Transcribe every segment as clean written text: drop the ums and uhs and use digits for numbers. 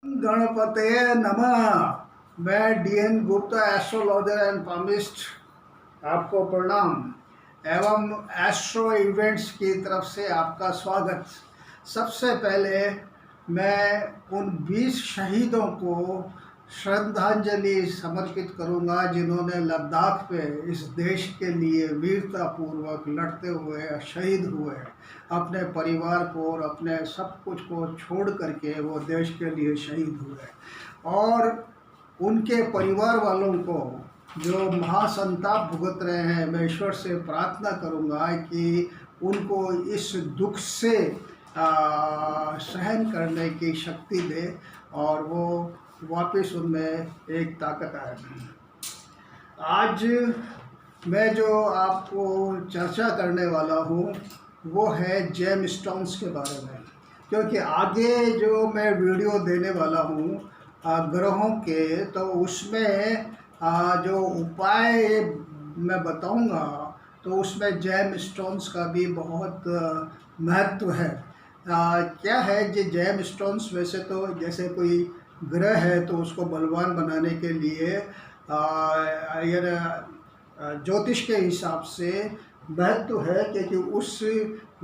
गणपते नमः। मैं D N Gupta, astrologer and palmist, आपको प्रणाम एवं एस्ट्रो इवेंट्स की तरफ से आपका स्वागत। सबसे पहले मैं उन 20 शहीदों को श्रद्धांजलि समर्पित करूंगा जिन्होंने लद्दाख पे इस देश के लिए वीरतापूर्वक लड़ते हुए शहीद हुए, अपने परिवार को और अपने सब कुछ को छोड़ करके वो देश के लिए शहीद हुए। और उनके परिवार वालों को जो महासंताप भुगत रहे हैं, मैं ईश्वर से प्रार्थना करूंगा कि उनको इस दुख से सहन करने की शक्ति दे और वो वापस उनमें एक ताकत आए। आज मैं जो आपको चर्चा करने वाला हूँ वो है जेम स्टोन्स के बारे में, क्योंकि आगे जो मैं वीडियो देने वाला हूँ ग्रहों के, तो उसमें जो उपाय मैं बताऊँगा तो उसमें जेम स्टोन्स का भी बहुत महत्व है। क्या है जी जेम स्टोन्स? वैसे तो जैसे कोई ग्रह है तो उसको बलवान बनाने के लिए ज्योतिष के हिसाब से महत्व है, क्योंकि उस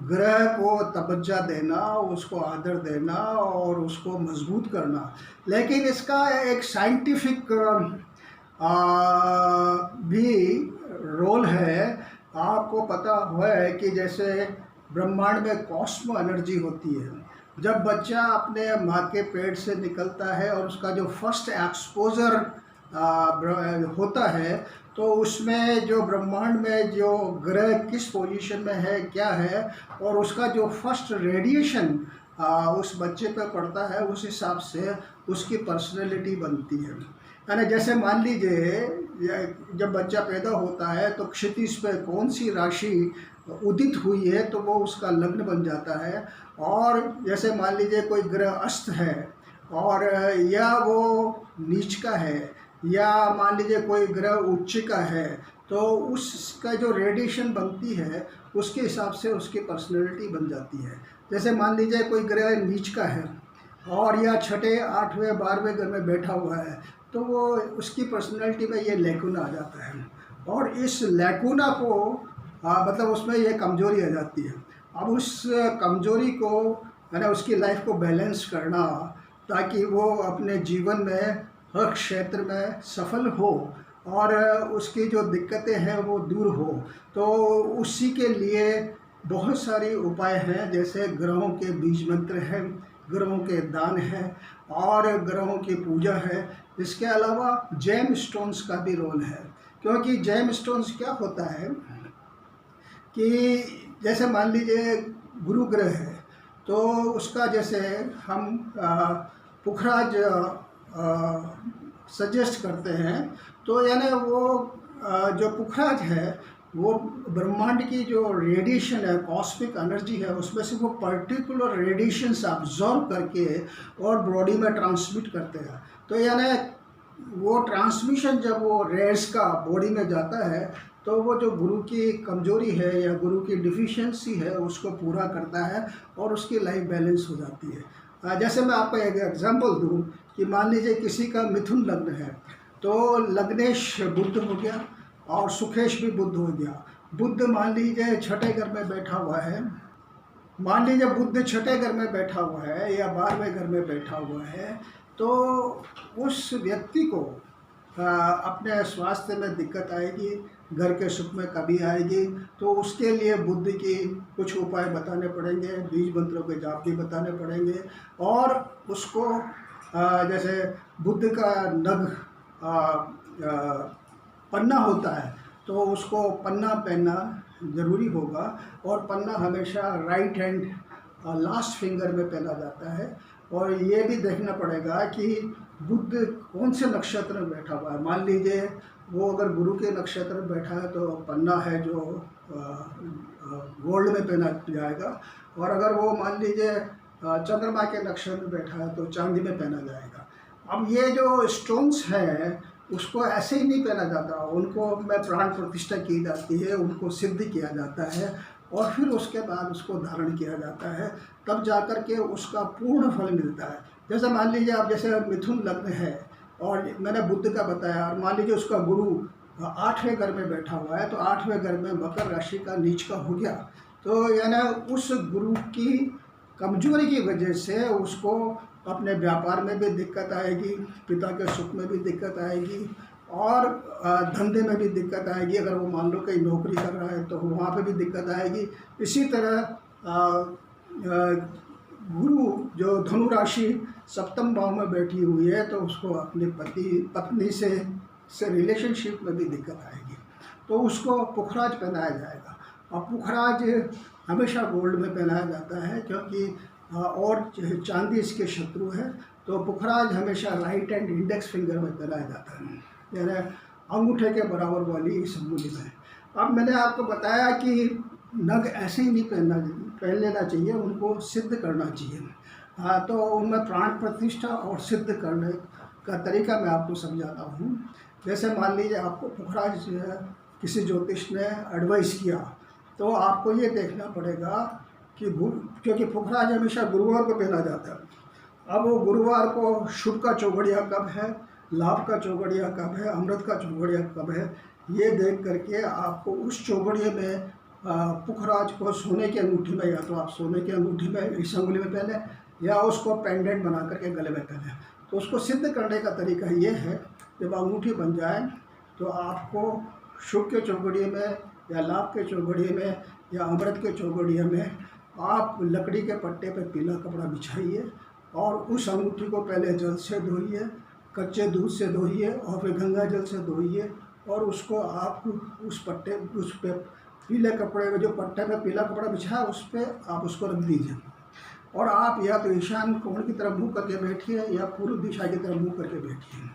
ग्रह को तवज्जो देना, उसको आदर देना और उसको मजबूत करना। लेकिन इसका एक साइंटिफिक भी रोल है। आपको पता हुआ है कि जैसे ब्रह्मांड में कॉस्मो एनर्जी होती है। जब बच्चा अपने माँ के पेट से निकलता है और उसका जो फर्स्ट एक्सपोजर होता है, तो उसमें जो ब्रह्मांड में जो ग्रह किस पोजीशन में है, क्या है, और उसका जो फर्स्ट रेडिएशन उस बच्चे पर पड़ता है, उस हिसाब से उसकी पर्सनैलिटी बनती है। यानी जैसे मान लीजिए जब बच्चा पैदा होता है तो क्षितिज पे कौन सी राशि उदित हुई है तो वो उसका लग्न बन जाता है। और जैसे मान लीजिए कोई ग्रह अस्त है और या वो नीच का है, या मान लीजिए कोई ग्रह उच्च का है, तो उसका जो रेडिएशन बनती है उसके हिसाब से उसकी पर्सनैलिटी बन जाती है। जैसे मान लीजिए कोई ग्रह नीच का है और या छठे 8वें 12वें घर में बैठा हुआ है, तो वो उसकी पर्सनैलिटी में ये लैकुना आ जाता है और इस लैकुना को मतलब उसमें ये कमजोरी आ जाती है। अब उस कमजोरी को यानी उसकी लाइफ को बैलेंस करना, ताकि वो अपने जीवन में हर क्षेत्र में सफल हो और उसकी जो दिक्कतें हैं वो दूर हो, तो उसी के लिए बहुत सारी उपाय हैं। जैसे ग्रहों के बीज मंत्र हैं, ग्रहों के दान हैं और ग्रहों की पूजा है। इसके अलावा जेम स्टोन्स का भी रोल है, क्योंकि जेम स्टोन्स क्या होता है कि जैसे मान लीजिए गुरु ग्रह है तो उसका जैसे हम पुखराज सजेस्ट करते हैं, तो यानी वो जो पुखराज है वो ब्रह्मांड की जो रेडिएशन है, कॉस्मिक एनर्जी है, उसमें से वो पर्टिकुलर रेडिएशंस अब्जॉर्ब करके और बॉडी में ट्रांसमिट करते हैं। तो यानी वो ट्रांसमिशन जब वो रेस का बॉडी में जाता है तो वो जो गुरु की कमजोरी है या गुरु की डिफिशियंसी है उसको पूरा करता है और उसकी लाइफ बैलेंस हो जाती है। जैसे मैं आपको एक एग्जांपल दूं कि मान लीजिए किसी का मिथुन लग्न है, तो लग्नेश बुध हो गया और सुखेश भी बुध हो गया। बुध मान लीजिए छठे घर में बैठा हुआ है, मान लीजिए बुध छठे घर में बैठा हुआ है या 12वें घर में बैठा हुआ है, तो उस व्यक्ति को अपने स्वास्थ्य में दिक्कत आएगी, घर के सुख में कमी आएगी। तो उसके लिए बुद्ध की कुछ उपाय बताने पड़ेंगे, बीज मंत्रों के जाप भी बताने पड़ेंगे। और उसको जैसे बुद्ध का नग पन्ना होता है तो उसको पन्ना पहनना ज़रूरी होगा, और पन्ना हमेशा राइट हैंड लास्ट फिंगर में पहना जाता है। और ये भी देखना पड़ेगा कि बुध कौन से नक्षत्र में बैठा हुआ है। मान लीजिए वो अगर गुरु के नक्षत्र में बैठा है तो पन्ना है जो गोल्ड में पहना जाएगा, और अगर वो मान लीजिए चंद्रमा के नक्षत्र में बैठा है तो चांदी में पहना जाएगा। अब ये जो स्टोन्स हैं उसको ऐसे ही नहीं पहना जाता, उनको में प्राण प्रतिष्ठा की जाती है, उनको सिद्ध किया जाता है और फिर उसके बाद उसको धारण किया जाता है, तब जाकर के उसका पूर्ण फल मिलता है। जैसे मान लीजिए आप जैसे मिथुन लग्न है और मैंने बुध का बताया, और मान लीजिए उसका गुरु 8वें घर में बैठा हुआ है, तो 8वें घर में मकर राशि का नीच का हो गया, तो यानी उस गुरु की कमजोरी की वजह से उसको अपने व्यापार में भी दिक्कत आएगी, पिता के सुख में भी दिक्कत आएगी, और धंधे में भी दिक्कत आएगी। अगर वो मान लो कहीं नौकरी कर रहा है तो वहाँ पे भी दिक्कत आएगी। इसी तरह गुरु जो धनु राशि सप्तम भाव में बैठी हुई है, तो उसको अपने पत्नी से रिलेशनशिप में भी दिक्कत आएगी, तो उसको पुखराज पहनाया जाएगा। और पुखराज हमेशा गोल्ड में पहनाया जाता है, क्योंकि और चांदी इसके शत्रु है, तो पुखराज हमेशा राइट एंड इंडेक्स फिंगर में पहनाया जाता है, यानी अंगूठे के बराबर वाली इस अंगुली में। अब मैंने आपको बताया कि नग ऐसे ही नहीं पहन लेना चाहिए, उनको सिद्ध करना चाहिए। तो उनमें प्राण प्रतिष्ठा और सिद्ध करने का तरीका मैं आपको समझाता हूँ। जैसे मान लीजिए आपको पुखराज किसी ज्योतिष ने एडवाइस किया, तो आपको ये देखना पड़ेगा कि क्योंकि पुखराज हमेशा गुरुवार को पहना जाता है। अब वो गुरुवार को शुभ का चौघड़िया कब है, लाभ का चौघड़िया कब है, अमृत का चौघड़िया कब है, ये देख करके आपको उस चौघड़िए में पुखराज को सोने की अंगूठी में, या तो आप सोने की अंगूठी में इस अंगुली में पहने, या उसको पेंडेंट बना करके गले में पहने। तो उसको सिद्ध करने का तरीका ये है, जब अंगूठी बन जाए तो आपको शुभ के चौघड़िए में या लाभ के चौघड़िए में या अमृत के चौघड़िए में आप लकड़ी के पट्टे पे पीला कपड़ा बिछाइए, और उस अंगूठी को पहले जल से धोइए, कच्चे दूध से धोइए, और फिर गंगा जल से धोइए, और उसको आप उस पे पीले कपड़े में, जो पट्टे में पीला कपड़ा बिछाया उस पर आप उसको रख दीजिए। और आप या तो ईशान कोण की तरफ मुँह करके बैठिए या पूर्व दिशा की तरफ मुँह करके बैठिए।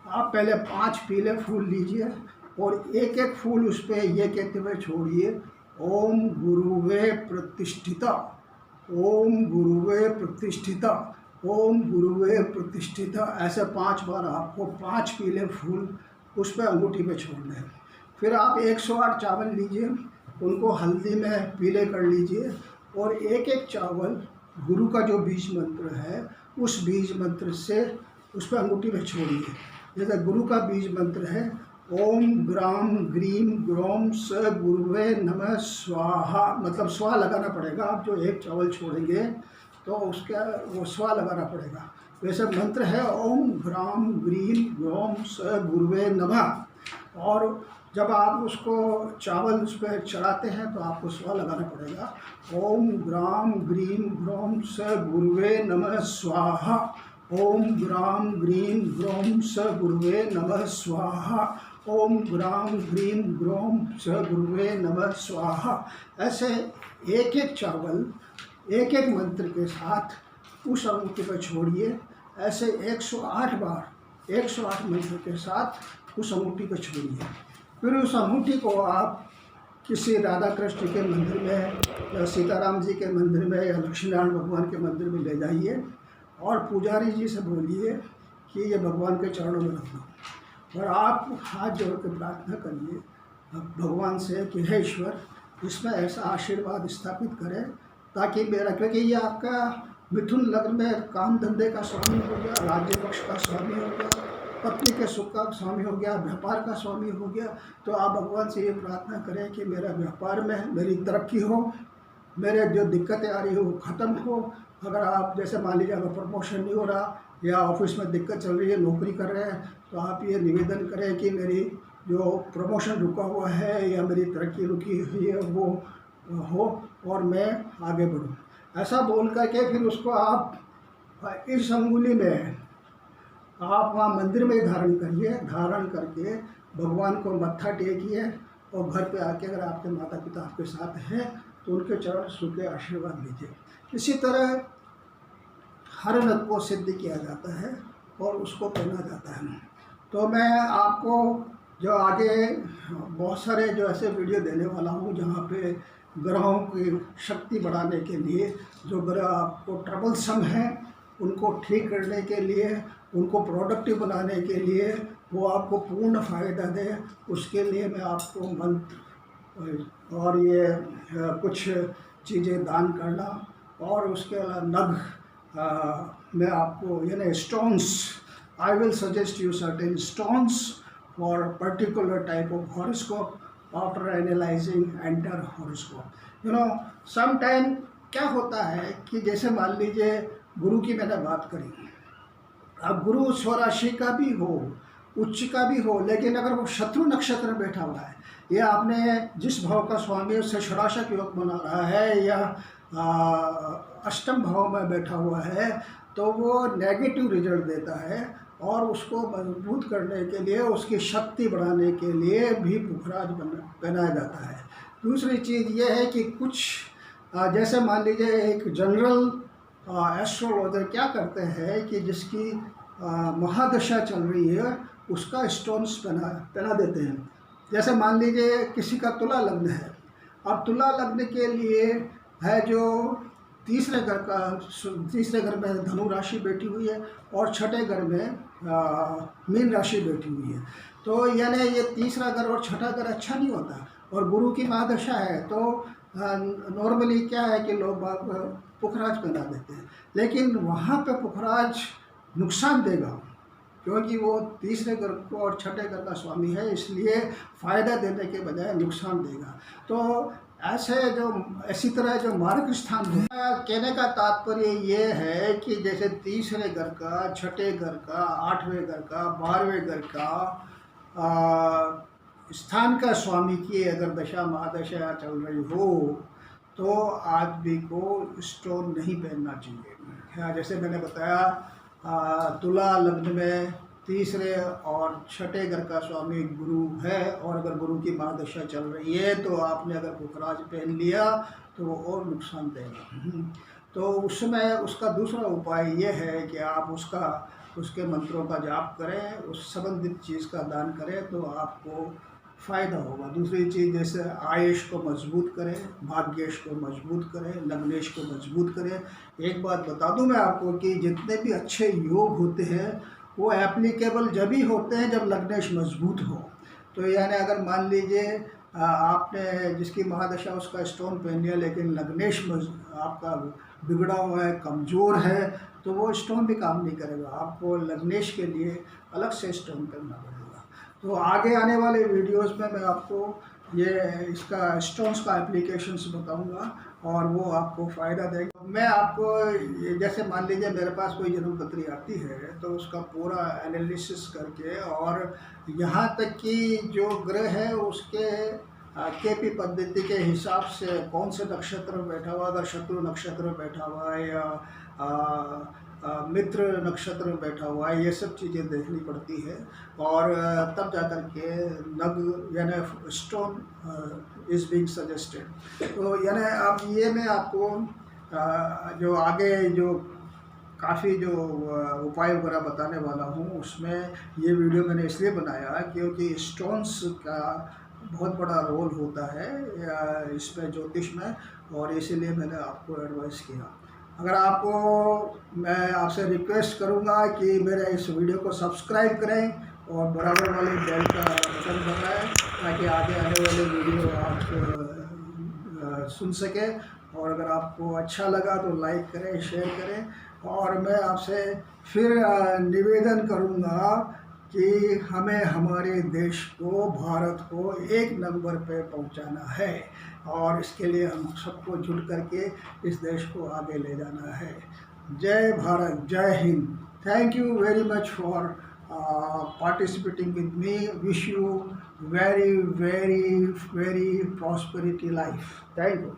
आप पहले 5 पीले फूल लीजिए और एक एक फूल उस पर ये कहते हुए छोड़िए, ओम गुरुवे प्रतिष्ठिता, ओम गुरुवे प्रतिष्ठिता, ओम गुरुवे प्रतिष्ठिता। ऐसे 5 बार आपको 5 पीले फूल उस पर अंगूठी पे छोड़ने हैं। फिर आप 108 चावल लीजिए, उनको हल्दी में पीले कर लीजिए, और एक एक चावल गुरु का जो बीज मंत्र है उस बीज मंत्र से उस पर अंगूठी में छोड़िए। जैसे गुरु का बीज मंत्र है ओम ग्राम ग्रीम ग्रोम स गुरुवे नमः स्वाहा, मतलब स्वा लगाना पड़ेगा। आप जो एक चावल छोड़ेंगे तो उसका वो स्वा लगाना पड़ेगा। वैसे मंत्र है ओम ग्राम ग्रीम ग्रोम स गुरुवे नमः, और जब आप उसको चावल उस पर चढ़ाते हैं तो आपको स्वा लगाना पड़ेगा, ओम ग्राम ग्रीम ग्रोम स गुरुवे नमः स्वाहा, ओम ग्राम ग्रीम ग्रोम स गुरुवे नमः स्वाहा, ओम ग्राम ग्रीम ग्रोम स गुरुवे नमः स्वाहा। ऐसे एक एक चावल एक एक मंत्र के साथ उस अंगूठी पर छोड़िए। ऐसे 108 बार 108 मंत्र के साथ उस अंगूठी पर छोड़िए। फिर उस अंगूठी को आप किसी राधा कृष्ण के मंदिर में या सीताराम जी के मंदिर में या लक्ष्मीनारायण भगवान के मंदिर में ले जाइए, और पुजारी जी से बोलिए कि ये भगवान के चरणों में रख दो, और आप हाथ जोड़ के प्रार्थना करिए भगवान से कि हे ईश्वर, इसमें ऐसा आशीर्वाद स्थापित करें ताकि मेरा, क्योंकि ये आपका मिथुन लग्न में काम धंधे का स्वामी हो गया, राज्य पक्ष का स्वामी हो गया, पत्नी के सुख का स्वामी हो गया, व्यापार का स्वामी हो गया। तो आप भगवान से ये प्रार्थना करें कि मेरा व्यापार में मेरी तरक्की हो, मेरे जो दिक्कतें आ रही हो वो ख़त्म हो। अगर आप जैसे मान लीजिए अगर प्रमोशन नहीं हो रहा या ऑफिस में दिक्कत चल रही है, नौकरी कर रहे हैं, तो आप ये निवेदन करें कि मेरी जो प्रमोशन रुका हुआ है या मेरी तरक्की रुकी हुई है वो हो और मैं आगे बढ़ूँ। ऐसा बोल करके फिर उसको आप इस अंगुली में आप वहाँ मंदिर में धारण करिए। धारण करके भगवान को मत्था टेकिए, और घर पे आके अगर आपके माता पिता आपके साथ हैं तो उनके चरण छू के आशीर्वाद लीजिए। इसी तरह हर नग को सिद्ध किया जाता है और उसको पहना जाता है। तो मैं आपको जो आगे बहुत सारे जो ऐसे वीडियो देने वाला हूँ जहाँ पे ग्रहों की शक्ति बढ़ाने के लिए, जो ग्रह आपको ट्रबलसम हैं उनको ठीक करने के लिए, उनको प्रोडक्टिव बनाने के लिए, वो आपको पूर्ण फ़ायदा दे, उसके लिए मैं आपको मंत्र और ये कुछ चीज़ें दान करना और उसके अलावा नग मैं आपको यानी stones, I will suggest you certain stones for particular type of horoscope after analysing entire horoscope. Some time क्या होता है कि जैसे मान लीजिए गुरु की मैंने बात करी, अब गुरु स्वराशि का भी हो, उच्च का भी हो, लेकिन अगर वो शत्रु नक्षत्र में बैठा हुआ है या आपने जिस भाव का स्वामी उससे षडाशक योग बना रहा है या अष्टम भाव में बैठा हुआ है, तो वो नेगेटिव रिजल्ट देता है। और उसको मजबूत करने के लिए, उसकी शक्ति बढ़ाने के लिए भी पुखराज पहनाया जाता है। दूसरी चीज़ ये है कि कुछ जैसे मान लीजिए एक जनरल एस्ट्रोलॉजर क्या करते हैं कि जिसकी महादशा चल रही है उसका स्टोन्स पहना देते हैं। जैसे मान लीजिए किसी का तुला लग्न है, अब तुला लग्न के लिए है जो तीसरे घर में धनु राशि बैठी हुई है और छठे घर में मीन राशि बैठी हुई है, तो यानी ये तीसरा घर और छठा घर अच्छा नहीं होता। और गुरु की महादशा है तो नॉर्मली क्या है कि लोग पुखराज पहना देते हैं, लेकिन वहाँ पे पुखराज नुकसान देगा क्योंकि वो तीसरे घर को और छठे घर का स्वामी है, इसलिए फ़ायदा देने के बजाय नुकसान देगा। तो ऐसी तरह जो मार्ग स्थान होता है, कहने का तात्पर्य ये है कि जैसे तीसरे घर का, छठे घर का, आठवें घर का, 12वें घर का स्थान का स्वामी की अगर दशा महादशा चल रही हो तो आदमी को स्टोन नहीं पहनना चाहिए। जैसे मैंने बताया तुला लग्न में तीसरे और छठे घर का स्वामी गुरु है और अगर गुरु की महादशा चल रही है तो आपने अगर पुखराज पहन लिया तो वो और नुकसान देगा। तो उस समय उसका दूसरा उपाय ये है कि आप उसके मंत्रों का जाप करें, उस संबंधित चीज़ का दान करें तो आपको फ़ायदा होगा। दूसरी चीज़ जैसे आयुष को मजबूत करें, भाग्येश को मजबूत करें, लग्नेश को मजबूत करें। एक बात बता दूं मैं आपको कि जितने भी अच्छे योग होते हैं वो एप्लीकेबल जब ही होते हैं जब लग्नेश मजबूत हो। तो यानी अगर मान लीजिए आपने जिसकी महादशा उसका स्टोन पहन लिया लेकिन लग्नेश आपका बिगड़ा हुआ है, कमज़ोर है, तो वो स्टोन भी काम नहीं करेगा। आपको लग्नेश के लिए अलग से स्टोन करना पड़ेगा। तो आगे आने वाले वीडियोस में मैं आपको इसका स्टोन्स का एप्लीकेशंस बताऊंगा और वो आपको फ़ायदा देगा। मैं आपको जैसे मान लीजिए मेरे पास कोई जन्म पत्री आती है तो उसका पूरा एनालिसिस करके और यहाँ तक कि जो ग्रह है उसके केपी पद्धति के हिसाब से कौन से नक्षत्र में बैठा हुआ, अगर शत्रु नक्षत्र में बैठा हुआ है या मित्र नक्षत्र में बैठा हुआ है, ये सब चीज़ें देखनी पड़ती है और तब जाकर के नग यानी स्टोन इज़ बीइंग सजेस्टेड। तो यानी अब ये मैं आपको जो आगे जो काफ़ी जो उपाय वगैरह बताने वाला हूँ उसमें ये वीडियो मैंने इसलिए बनाया क्योंकि स्टोन्स का बहुत बड़ा रोल होता है इसमें ज्योतिष में, और इसीलिए मैंने आपको एडवाइस किया। अगर आपको मैं आपसे रिक्वेस्ट करूंगा कि मेरे इस वीडियो को सब्सक्राइब करें और बराबर वाले बेल का बटन दबाएं ताकि आगे आने वाले वीडियो आप सुन सकें। और अगर आपको अच्छा लगा तो लाइक करें, शेयर करें। और मैं आपसे फिर निवेदन करूंगा कि हमें हमारे देश को, भारत को 1 नंबर पे पहुंचाना है और इसके लिए हम सबको जुट करके इस देश को आगे ले जाना है। जय भारत, जय Hind. Thank you very much for participating with me. Wish you very, very, very prosperity life. Thank you.